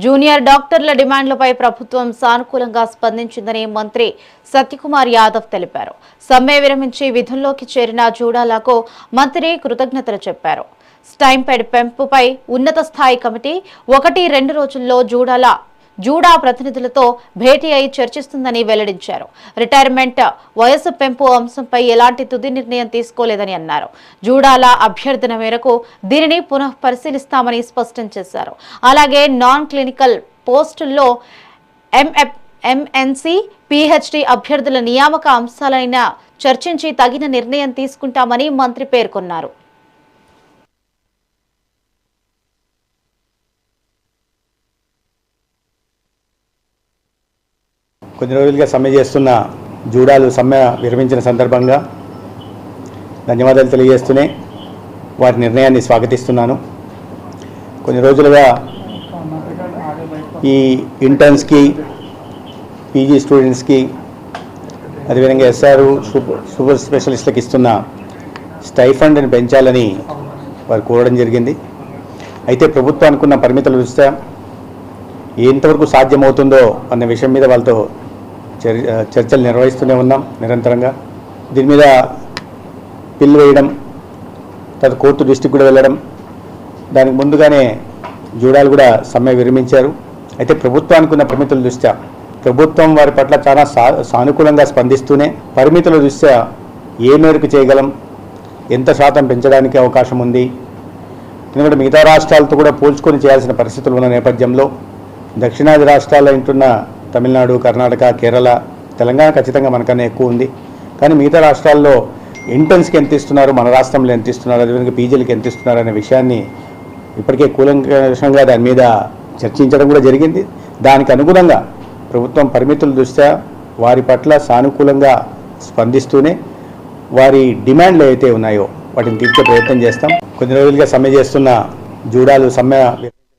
Junior డాక్టర్ల డిమాండ్లపై ప్రభుత్వం సానుకూలంగా స్పందించిందని మంత్రి సత్యకుమార్ యాదవ్ తెలిపారు. సమ్మె విరమించి విధుల్లోకి చేరిన జూడాలకు మంత్రి కృతజ్ఞతలు చెప్పారు. స్టైంపెడ్ పెంపుపై ఉన్నత స్థాయి కమిటీ 1-2 రోజుల్లో జూడా ప్రతినిధులతో భేటీ అయి చర్చిస్తుందని వెల్లడించారు. రిటైర్మెంట్ వయసు పెంపు అంశంపై ఎలాంటి తుది నిర్ణయం తీసుకోలేదని అన్నారు. జూడాల అభ్యర్థన మేరకు దీనిని పునః పరిశీలిస్తామని స్పష్టం చేశారు. అలాగే నాన్ క్లినికల్ పోస్టుల్లో ఎంఎన్సి, పిహెచ్డి అభ్యర్థుల నియామక అంశాలైన చర్చించి తగిన నిర్ణయం తీసుకుంటామని మంత్రి పేర్కొన్నారు. కొన్ని రోజులుగా సమ్మె చేస్తున్న జూడాలు సమ్మె విరమించిన సందర్భంగా ధన్యవాదాలు తెలియజేస్తూనే వారి నిర్ణయాన్ని స్వాగతిస్తున్నాను. కొన్ని రోజులుగా ఈ ఇంటర్న్స్కి, పీజీ స్టూడెంట్స్కి, అదేవిధంగా ఎస్ఆర్ సూపర్ స్పెషలిస్ట్లకు ఇస్తున్న స్టైఫండ్ని పెంచాలని వారు కోరడం జరిగింది. అయితే ప్రభుత్వం అనుకున్న పరిమితుల దృష్ట్యా ఎంతవరకు సాధ్యమవుతుందో అన్న విషయం మీద వాళ్ళతో చర్చలు నిర్వహిస్తూనే ఉన్నాం నిరంతరంగా. దీని మీద పిల్లు వేయడం, తర్వాత కోర్టు దృష్టికి కూడా వెళ్ళడం, దానికి ముందుగానే జూడాలు కూడా సమ్మె విరమించారు. అయితే ప్రభుత్వానికి ఉన్న పరిమితుల దృష్ట్యా ప్రభుత్వం వారి పట్ల చాలా సానుకూలంగా స్పందిస్తూనే పరిమితుల దృష్ట్యా ఏ మేరకు చేయగలం, ఎంత శాతం పెంచడానికి అవకాశం ఉంది, ఎందుకంటే మిగతా రాష్ట్రాలతో కూడా పోల్చుకొని చేయాల్సిన పరిస్థితులు ఉన్న నేపథ్యంలో దక్షిణాది రాష్ట్రాల్లో ఉంటున్న తమిళనాడు, కర్ణాటక, కేరళ, తెలంగాణ ఖచ్చితంగా మనకన్నా ఎక్కువ ఉంది. కానీ మిగతా రాష్ట్రాల్లో ఇంటర్న్స్కి ఎంత ఇస్తున్నారు, మన రాష్ట్రంలో ఎంత ఇస్తున్నారు, అదేవిధంగా పీజీలకి ఎంత ఇస్తున్నారు అనే విషయాన్ని ఇప్పటికే కూలంకషంగా దాని మీద చర్చించడం కూడా జరిగింది. దానికి అనుగుణంగా ప్రభుత్వం పరిమితుల దృష్ట్యా వారి పట్ల సానుకూలంగా స్పందిస్తూనే వారి డిమాండ్లు ఏవైతే ఉన్నాయో వాటిని తీర్చే ప్రయత్నం చేస్తాం. కొన్ని రోజులుగా సమ్మె చేస్తున్న జూడాలు సమ్మె